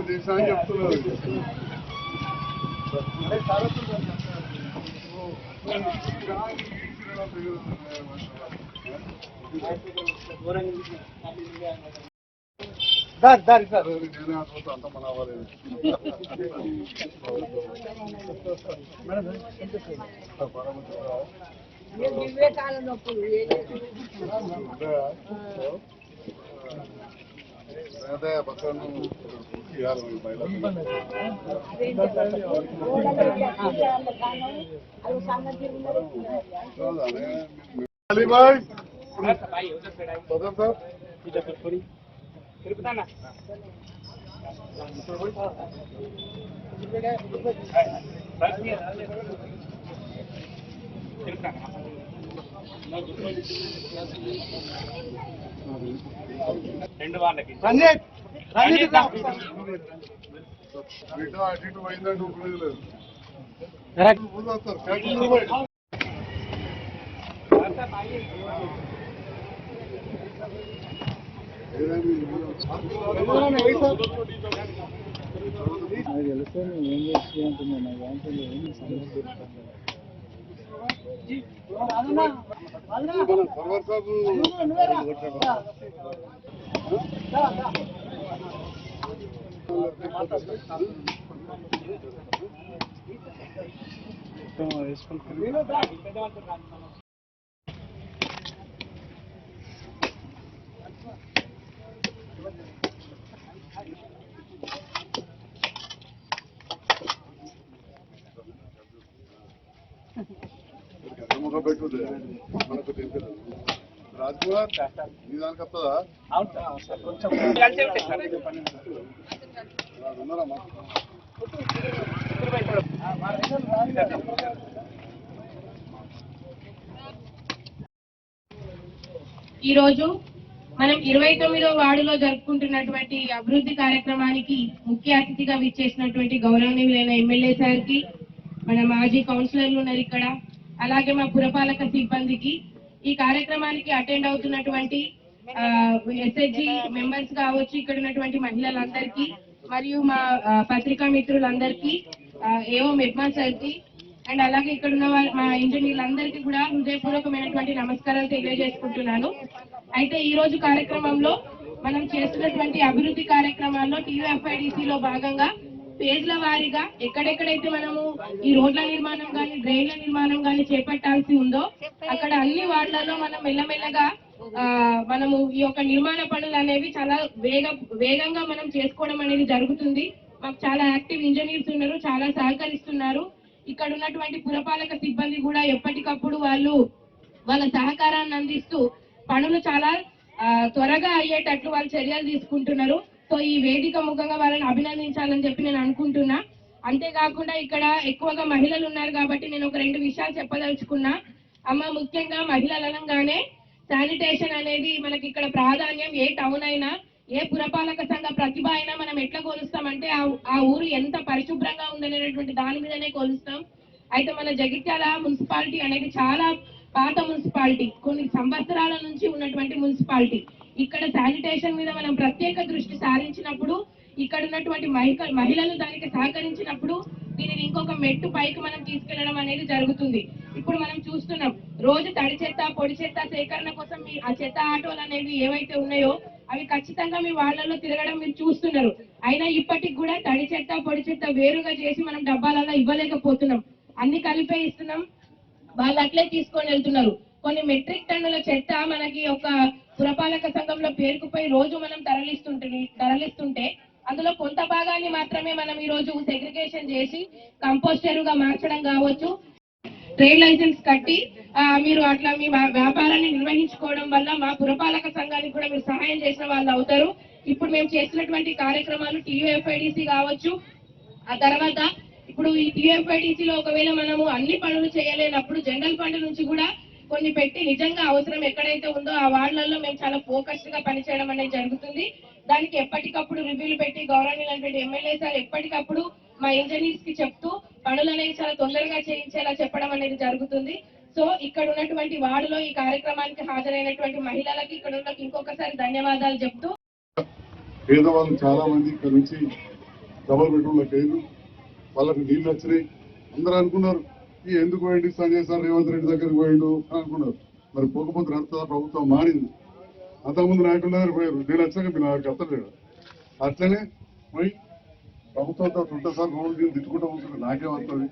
దేశాన్ని చెప్తున్నారు. అంత మనవాలి అదే పక్కన రెండు వాళ్ళకి అటు పోయిందంటే ఉపయోగలేదు. రాజ్కుమార్ నీ దానికి వస్తుందా? ఈరోజు మనం 29వ వార్డులో జరుపుకుంటున్నటువంటి అభివృద్ధి కార్యక్రమానికి ముఖ్య అతిథిగా విచ్చేసినటువంటి గౌరవనీయులైన ఎమ్మెల్యే సార్కి, మన మాజీ కౌన్సిలర్లు ఉన్నారు ఇక్కడ, అలాగే మా పురపాలక సిబ్బందికి, ఈ కార్యక్రమానికి అటెండ్ అవుతున్నటువంటి ఎస్హెచ్జి మెంబర్స్ కావచ్చు, ఇక్కడ ఉన్నటువంటి మహిళలందరికీ, మరియు మా పత్రికా మిత్రులందరికీ, ఏవో మెప్మా సార్కి, అండ్ అలాగే ఇక్కడ ఉన్న మా ఇంజనీర్లందరికీ కూడా హృదయపూర్వకమైనటువంటి నమస్కారాలు తెలియజేసుకుంటున్నాను. అయితే ఈ రోజు కార్యక్రమంలో మనం చేస్తున్నటువంటి అభివృద్ధి కార్యక్రమాల్లో టీయూఎఫ్ఐడిసిలో భాగంగా పేజ్ల వారీగా ఎక్కడెక్కడైతే మనము ఈ రోడ్ల నిర్మాణం కానీ డ్రైన్ల నిర్మాణం కానీ చేపట్టాల్సి ఉందో అక్కడ అన్ని వార్డులలో మనం మెల్లమెల్లగా మనము ఈ యొక్క నిర్మాణ పనులు అనేవి చాలా వేగంగా మనం చేసుకోవడం అనేది జరుగుతుంది. మాకు చాలా యాక్టివ్ ఇంజనీర్స్ ఉన్నారు, చాలా సహకరిస్తున్నారు. ఇక్కడ ఉన్నటువంటి పురపాలక సిబ్బంది కూడా ఎప్పటికప్పుడు వాళ్ళ సహకారాన్ని అందిస్తూ పనులు చాలా త్వరగా అయ్యేటట్లు వాళ్ళు చర్యలు తీసుకుంటున్నారు. సో ఈ వేదిక ముఖంగా వాళ్ళని అభినందించాలని చెప్పి నేను అనుకుంటున్నా. అంతేకాకుండా ఇక్కడ ఎక్కువగా మహిళలు ఉన్నారు కాబట్టి నేను ఒక 2 విషయాలు చెప్పదలుచుకున్నా. అమ్మ, ముఖ్యంగా మహిళలు అనగానే శానిటేషన్ అనేది మనకి ఇక్కడ ప్రాధాన్యం. ఏ టౌన్ అయినా, ఏ పురపాలక సంఘ ప్రతిభ అయినా మనం ఎట్లా కొలుస్తామంటే ఆ ఊరు ఎంత పరిశుభ్రంగా ఉందనేటువంటి దాని మీదనే కొలుస్తాం. అయితే మన జగిత్యాల మున్సిపాలిటీ అనేది చాలా పాత మున్సిపాలిటీ, కొన్ని సంవత్సరాల నుంచి ఉన్నటువంటి మున్సిపాలిటీ. ఇక్కడ శానిటేషన్ మీద మనం ప్రత్యేక దృష్టి సారించినప్పుడు, ఇక్కడ ఉన్నటువంటి మహిళలు దానికి సహకరించినప్పుడు దీనిని ఇంకొక మెట్టు పైకి మనం తీసుకెళ్లడం అనేది జరుగుతుంది. ఇప్పుడు మనం చూస్తున్నాం, రోజు తడి చెత్త పొడి చెత్త సేకరణ కోసం ఆ చెత్త ఆటోలు అనేవి ఏవైతే ఉన్నాయో అవి ఖచ్చితంగా మీ వాళ్ళలో తిరగడం మీరు చూస్తున్నారు. అయినా ఇప్పటికి కూడా తడి చెత్త పొడి చెత్త వేరుగా చేసి మనం డబ్బాలలో ఇవ్వలేకపోతున్నాం, అన్ని కలిపే ఇస్తున్నాం. వాళ్ళు అట్లే తీసుకొని వెళ్తున్నారు. కొన్ని మెట్రిక్ టన్నుల చెత్త మనకి ఒక పురపాలక సంఘంలో పేరుకుపోయి రోజు మనం తరలిస్తుంటే అందులో కొంత భాగాన్ని మాత్రమే మనం ఈ రోజు సెగ్రిగేషన్ చేసి కంపోస్ట్ ఎరువుగా మార్చడం కావచ్చు, ట్రేడ్ లైసెన్స్ కట్టి మీరు అట్లా మీ వ్యాపారాన్ని నిర్వహించుకోవడం వల్ల మా పురపాలక సంఘానికి కూడా మీరు సహాయం చేసిన వాళ్ళు అవుతారు. ఇప్పుడు మేము చేసినటువంటి కార్యక్రమాలు టీయూఎఫ్ఐడిసి కావచ్చు, ఆ తర్వాత ఇప్పుడు ఈ టీయూఎఫ్ఐడిసిలో ఒకవేళ మనము అన్ని పనులు చేయలేనప్పుడు జనరల్ ఫండ్ నుంచి కూడా కొన్ని పెట్టి నిజంగా అవసరం ఎక్కడైతే ఉందో ఆ వార్డులలో మేము చాలా ఫోకస్డ్ గా పనిచేయడం అనేది జరుగుతుంది. దానికి ఎప్పటికప్పుడు రివ్యూలు పెట్టి గౌరవనీయులైనటువంటి ఎమ్మెల్యే సార్ ఎప్పటికప్పుడు మా ఇంజనీర్స్ కి చెప్తూ పనులు అనేవి చాలా తొందరగా చేయించేలా చెప్పడం అనేది జరుగుతుంది. సో ఇక్కడ ఉన్నటువంటి వార్డులో ఈ కార్యక్రమానికి హాజరైనటువంటి మహిళలకి ఇక్కడ ఉన్న ఇంకొకసారి ధన్యవాదాలు చెప్తూ పేదవాళ్ళు చాలా మంది ఇక్కడ నుంచి డబల్ బెడ్రూమ్లకు అయ్యారు, వాళ్ళకి నీళ్ళు వచ్చినాయి. అందరూ అనుకున్నారు ఈ ఎందుకు పోయింది సంజయ్ సార్ రేవంత్ రెడ్డి దగ్గరికి పోయిండు అని అనుకున్నారు. మరి పోకపోతే నడుస్తుందా, ప్రభుత్వం మారింది. అంతకుముందు నాయకుల దగ్గర పోయారు, నేను వచ్చాక మీ నాకు అత్తలేడు. అట్లనే పోయి ప్రభుత్వంతో సార్ రోజు నేను తిట్టుకుంటూ ఉంటుంది. నాకేం వస్తుంది,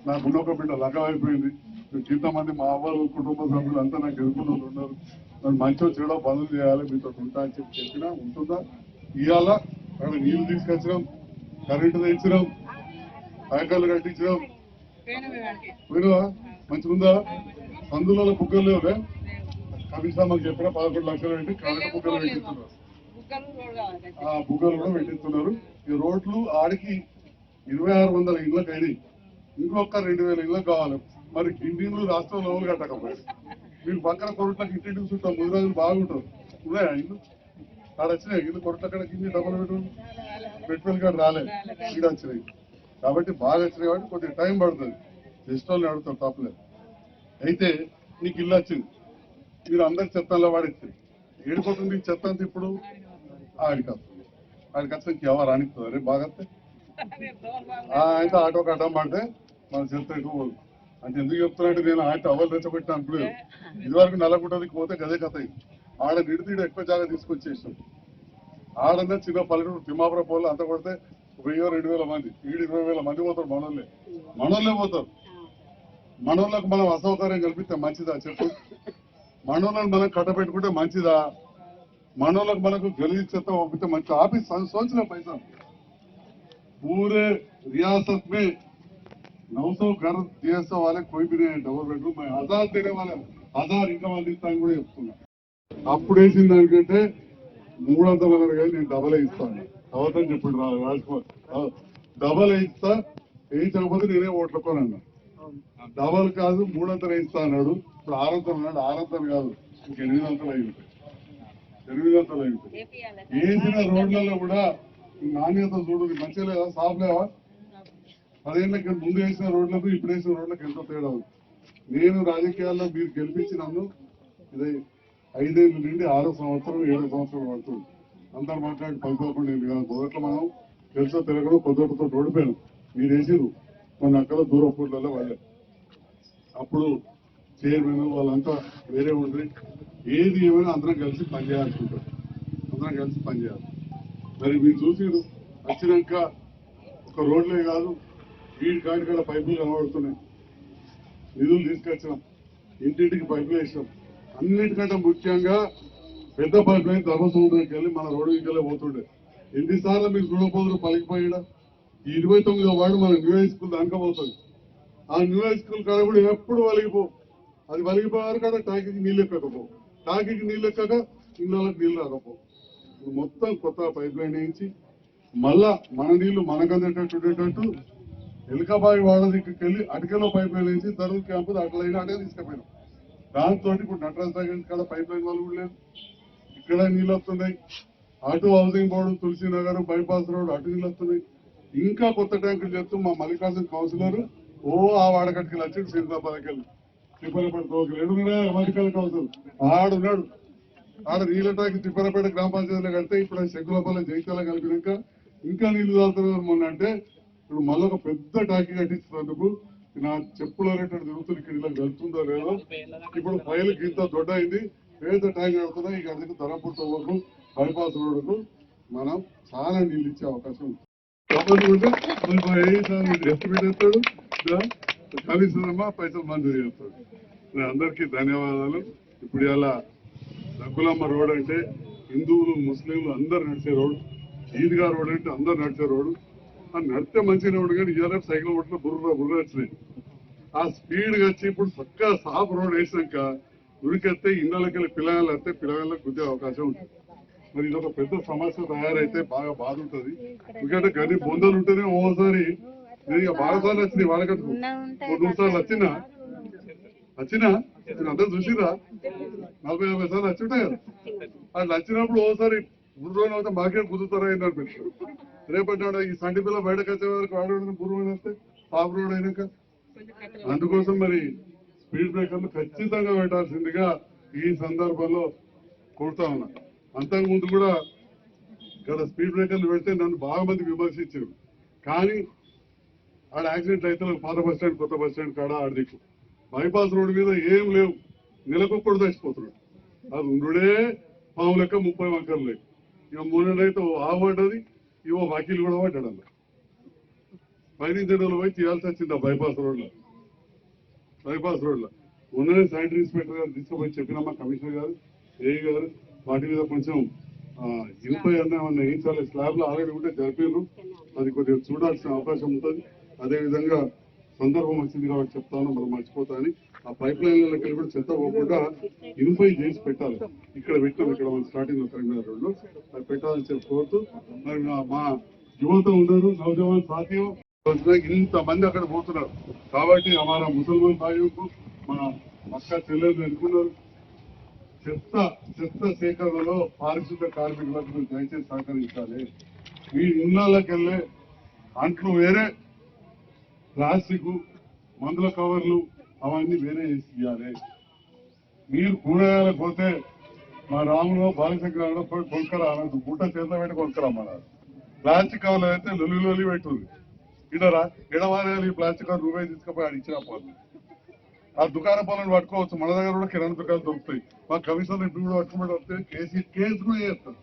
నాకు ఉన్న ఒక బిడ్డ లగం అయిపోయింది. ఇంతమంది మా అవ్వలు కుటుంబ సభ్యులు అంతా నాకు ఎదుర్కొన్న ఉన్నారు. మరి మంచిగా చెడో పనులు చేయాలి, మీతో ఉంటా అని చెప్పినా ఉంటుందా? ఇవాళ అక్కడ నీళ్లు తీసుకొచ్చినాం, కరెంటు తెచ్చినాం, ప్యాకర్లు కట్టించినాం. పోయినా మంచిగా ఉందా? అందులో బుగ్గలు లేవులే. కమిషన్ మాకు చెప్పిన 11 లక్షలు పెట్టి కరెంటు బుగ్గలు పెట్టిస్తున్నారు. ఆ బుగ్గలు కూడా పెట్టిస్తున్నారు. ఈ రోడ్లు ఆడికి 2600 ఇళ్ళకి అయినాయి. ఇంకొక 2000 ఇళ్ళకి కావాలి. మరి ఇంటింగ్లు రాష్ట్రంలో ఎవరు కట్టకపోయారు. మీరు పక్కన కొరట్లకి ఇంటింటికి చుట్టాం 3 రోజులు బాగుంటారు. ఉన్నాయా ఇల్లు? ఆడ వచ్చినాయి ఇల్లు కొరట్ల కడకి డబ్బులు పెట్టుబడి కాడ రాలేదు, ఇక్కడ వచ్చినాయి. కాబట్టి బాగా వచ్చినాయి కాబట్టి కొద్దిగా టైం పడుతుంది. జస్టోల్ని అడుగుతారు, తప్పలేదు. అయితే నీకు ఇల్లు వచ్చింది, మీరు అందరి చెత్తలో వాడిస్తుంది. ఏడిపోతుంది చెత్త అంతా ఇప్పుడు ఆడికి వస్తుంది. ఆడికి వస్తే ఎవరు అనిస్తుంది రేపు బాగా అయితే ఆటోకి అడ్డం పడితే మన చెత్త ఎక్కువ అంటే ఎందుకు చెప్తున్నట్టు నేను ఆట అవలు తెచ్చబెట్టిన అనుకోలేదు. ఇదివరకు నల్లగుంటదికి పోతే గదే కథ. ఆడ నిడితీడు ఎక్కువ జాగా తీసుకొచ్చేసాం. ఆడన్నా చిన్న పల్లెటూరు తిమ్మాపురం పోలు అంత కొడితే 1000-2000 మంది, ఈడు 20,000 మంది పోతారు. మనోళ్ళే పోతారు. మనోళ్ళకు మనం అసౌకర్యం కల్పిస్తే మంచిదా చెప్పు? మనోళ్ళని మనం కట్టబెట్టుకుంటే మంచిదా? మనోళ్ళకు మనకు గలీజ్ చెత్త పంపితే మంచి ఆఫీస్ सोचना पैसा पूरे रियासत में 900 घर DSO वाले कोई भी नहीं डबल बेडरूम में 1000 देने वाले 1000 ఇన్కమ్ అందిస్తాను కూడా చెప్తున్నా. అప్పుడు వేసిన దానికంటే 300 అన్నారు కానీ నేను డబల్ ఇస్తాను. అవతని చెప్పండి రాజ్కుమార్, డబల్ ఇస్తా, వేయించకపోతే నేనే ఓట్లకోనన్నా. డబల్ కాదు 300 ఇస్తా అన్నాడు. ఇప్పుడు 600 అన్నాడు. 600 కాదు ఇంక 800 అయిపోతాయి. 800 అయిపోతాయి. వేసిన రోడ్లలో కూడా నాణ్యత చూడు మంచిగా లేదా, సాఫ్ లేవా? 10 ఏళ్ళకి ముందు వేసిన రోడ్లకు ఇప్పుడు వేసిన రోడ్లకు ఎంతో తేడా ఉంది. నేను రాజకీయాల్లో మీరు గెలిపించి నన్ను ఇది 5 ఏళ్ళ నుండి 6 సంవత్సరం 7 సంవత్సరాలు పడుతుంది. అందరు మాట్లాడి 11 ఏళ్ళు కాదు. మొదట్లో మనం తెలుసో తిరగడం పొద్దుతో ఓడిపోయాను. మీరు వేసిరు కొన్ని అక్కడ దూర పూర్లలో వాళ్ళే. అప్పుడు చైర్మన్ వాళ్ళంతా వేరే ఉండి ఏది ఏమైనా అందరం కలిసి పనిచేయాలనుకుంటారు. అందరం కలిసి పనిచేయాలి. మరి మీరు చూసిరు వచ్చినాక ఒక రోడ్లే కాదు, వీడి కాడి కూడా పైపులు కనబడుతున్నాయి. నిధులు తీసుకొచ్చినాం, ఇంటింటికి పైపులు వేసినాం. అన్నిటికంటే ముఖ్యంగా పెద్ద పైప్ లైన్ ధర్మసముద్రంకి వెళ్ళి మన రోడ్డు ఇంకెళ్ళి పోతుండే. ఎన్నిసార్లు మీరు చూడపోదురు పలికిపోయాడా? ఈ 29వ వార్డు మన న్యూ హై స్కూల్ దానికపోతుంది. ఆ న్యూ హై స్కూల్ కాడ కూడా ఎప్పుడు వలిగిపో, అది వలిగిపోయారు కదా టాకీకి నీళ్ళు ఎక్కకపో, టాకీకి నీళ్ళు ఎక్కక ఇళ్ళకి నీళ్ళు రాకపో. ఇప్పుడు మొత్తం కొత్త పైప్ లైన్ వేయించి మళ్ళా మన నీళ్లు మనకందేటట్టు ఉండేటట్టు ఎలకబాయి వాడ దగ్గరికి వెళ్ళి అటుకలో పైప్ లైన్ వేసి దరువు క్యాంపు అట్లయినా అటే తీసుకుపోయినాం. దాంతో ఇప్పుడు నటరాజ్ దగ్గర ఇక్కడ పైప్ లైన్ వాళ్ళు కూడా లేదు. ఇక్కడ నీళ్ళు వస్తున్నాయి. అటు housing board Tulasi Nagar bypass road అటు నీళ్ళు వస్తున్నాయి. ఇంకా కొత్త ట్యాంకులు చెప్తూ మా మల్లికార్జున కౌన్సిలర్ ఆ వాడకట్టుకెళ్ళి వచ్చి సిరిదాబాద్కి వెళ్ళి తిప్పలపేట ఎడుగునే మల్లికార్జున కౌన్సిలర్ ఆడున్నాడు. ఆడ నీళ్ళ ట్యాంక్ తిప్పలపేట గ్రామ పంచాయతీలో కడితే ఇప్పుడు శంకులపల్లి జైతాల కలిపినాక ఇంకా నీళ్లు తాగుతున్నారు. మొన్న అంటే ఇప్పుడు మళ్ళీ ఒక పెద్ద టాకీ కట్టించినందుకు నా చెప్పులు అనేటువంటి తిరుగుతుంది. ఇక్కడ ఇలా వెళ్తుందో లేదో ఇప్పుడు ఫైల్ ఇంత దొడ్డ అయింది. పేద ట్యాంక్ కడుతున్నా ఇక అందుకు ధరపూర్త వరకు బైపాస్ రోడ్డుకు మనం చాలా నీళ్ళు ఇచ్చే అవకాశం ఉంది. ఎస్టిమేట్ చేస్తాడు, కమిషన్ అమ్మా పైసలు మంజూరు చేస్తాడు. అందరికీ ధన్యవాదాలు. ఇప్పుడు ఇలా దగ్గులమ్మ రోడ్ అంటే హిందువులు ముస్లింలు అందరు నడిచే రోడ్, ఈద్గా రోడ్ అంటే అందరు నడిచే రోడ్డు. అది నడితే మంచిగా రోడ్డు కానీ ఇవాళ సైకిల్ రోడ్లో బుర్ర వచ్చినాయి. ఆ స్పీడ్గా వచ్చి ఇప్పుడు చక్కగా సాఫ్ రోడ్ వేసినాక ఉరికెత్తే ఇళ్ళకి వెళ్ళి పిల్లగాళ్ళు వస్తే పిల్లగాళ్ళకి గుద్దే అవకాశం ఉంటుంది. మరి ఇది ఒక పెద్ద సమస్య తయారైతే బాగా బాధ ఉంటుంది. ఎందుకంటే గది బొందలు ఉంటేనే ఓసారి నేను ఇక బాగా సార్లు వచ్చినాయి వాళ్ళకట్టుకు 3 సార్లు వచ్చినా నేను అందరూ చూసిరా 40-50 సార్లు వచ్చి ఉంటాయి కదా. అట్లా వచ్చినప్పుడు ఓసారి గుర్రం అయితే మాకే కుదురుతారా అనిపిస్తుంది. రేపటి ఈ సంటి పిల్ల బయటకు వచ్చే వరకు ఆడవాడిని గుర్రం వస్తే పాప రోడ్ అయినాక. అందుకోసం మరి స్పీడ్ బ్రేకర్లు ఖచ్చితంగా పెట్టాల్సిందిగా ఈ సందర్భంలో కోరుతా ఉన్నా. అంతకుముందు కూడా గత స్పీడ్ బ్రేకర్లు పెడితే నన్ను బాగా మంది విమర్శించారు. కానీ ఆడ యాక్సిడెంట్ అయితే పాత బస్ స్టాండ్ కొత్త బస్ స్టాండ్ కాడ ఆడదిక్కు బైపాస్ రోడ్డు మీద ఏం లేవు, నెలకొక్కడు చచ్చిపోతున్నాడు. అది ఉండుడే పాము లెక్క 30 వంకర్లు లేవు. ఇక మూడేళ్ళైతే ఆగబడ్డది, ఇవో వకీలు కూడా పడ్డాడు. అలా 15 రోజులు పోయి తీయాల్సి వచ్చింది ఆ బైపాస్ రోడ్లో. ఉన్నదే శానిటరీ ఇన్స్పెక్టర్ గారు తీసుకుపోయి చెప్పినమ్మా, కమిషనర్ గారు, ఏఈ గారు వాటి మీద కొంచెం ఇనుపై అన్న వేయించాలి. స్లాబ్ లో ఆల్రెడీ ఉంటే జరిపారు, అది కొద్దిగా చూడాల్సిన అవకాశం ఉంటుంది. అదేవిధంగా సందర్భం వచ్చింది కాబట్టి చెప్తాను, మనం మర్చిపోతా అని. ఆ పైప్ లైన్లకి కూడా చెత్త పోకుండా ఇనుపై చేసి పెట్టాలి. ఇక్కడ పెట్టాం, ఇక్కడ మన స్టార్టింగ్ లో కరీంనగర్ రోడ్లో అది పెట్టాలని చెప్పి కోరుతూ, మరి మా యువత ఉన్నారు, నౌజవాన్ సాథియం ఇంతమంది అక్కడ పోతున్నారు కాబట్టి మన ముసల్మాన్ భాయ్యుకు మన అక్క చెల్లెలు అనుకున్నారు. చెత్త సేకరణలో పారిశుద్ధ కార్మికులకు మీరు దయచేసి సహకరించాలి. మీ ఇళ్లకెళ్ళే అంట్లు వేరే, ప్లాస్టిక్ మందుల కవర్లు అవన్నీ వేరే వేసి ఇవ్వాలి. మీరు కూరగాయలకు పోతే మా రాములో బాలశంకరంలో పోయి కొనుక్కరా అనద్దు, గుట్ట చేత పెట్టి కొనుక్కరమ్మన్నారు. ప్లాస్టిక్ కవర్లు అయితే లొల్లి పెట్టుంది. ఇడరా ఎడవారేయాలి, ఈ ప్లాస్టిక్ కవర్ రూపాయి తీసుకుపోయి ఆడ ఇచ్చిన పోతుంది. ఆ దుకాణ పనులను పట్టుకోవచ్చు, మన దగ్గర కూడా కిరాణా దుకాణాలు దొరుకుతాయి. మా కమిషన్ ఇంటి కూడా పట్టుకుంటే వస్తే కేసు కూడా చేస్తారు.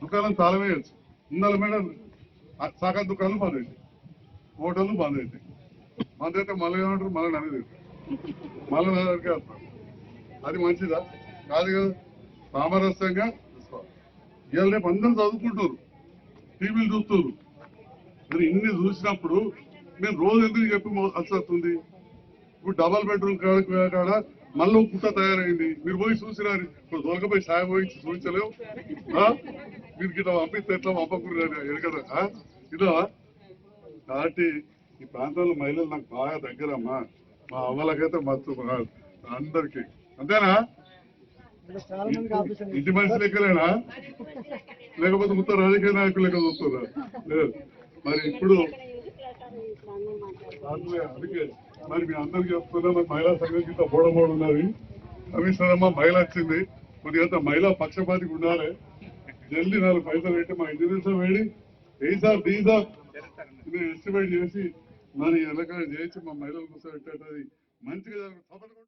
దుకాణం తాళవేయచ్చు. ఇందులో మేడం సగం దుకాణాలు బంద్ అవుతాయి, హోటళ్ళు బంద్ అవుతాయి. బంద్ అయితే మళ్ళీ ఏమంటారు, మళ్ళీ అనేది మళ్ళీ దగ్గరికి వస్తారు. అది మంచిదా కాదు కదా. సామరస్యంగా చూసుకోవాలి. ఇవాళ రేపు అందరూ చదువుకుంటారు, టీవీలు చూస్తారు. మరి ఇన్ని చూసినప్పుడు మేము రోజు ఎందుకు చెప్పి వస్తుంది. ఇప్పుడు డబల్ బెడ్రూమ్ కాడ మళ్ళీ పుట్ట తయారైంది. మీరు పోయి చూసినారు, ఇప్పుడు దొరకపోయి సాయం పోయి చూపించలేవు. మీరు ఇట్లా పంపిస్తే ఎట్లా పంపకూడదు కదా ఇదా. కాబట్టి ఈ ప్రాంతంలో మహిళలు నాకు బాగా దగ్గరమ్మా, మా అవ్వలకైతే మస్తు అందరికీ. అంతేనా? ఇంటి మనిషి లెక్కలేనా, లేకపోతే మొత్తం రాజకీయ నాయకులు లెక్క చూస్తున్నా లేదు. మరి ఇప్పుడు అందుకే మరి మీ అందరికి చెప్తున్నా, మరి మహిళా సంఘం కింద బోడబోడు ఉన్నది. కమిషనర్ అమ్మ మహిళ వచ్చింది, కొద్దిగా మహిళా పక్షపాతికి ఉండాలి. జల్దీ 4 పైసలు పెట్టి మా ఇంజనీర్స్ వేడి ఎస్టిమేట్ చేసి మరి ఎలక చేసి మా మహిళలు కూర్చోబెట్టేది మంచిగా జరుగుతుంది.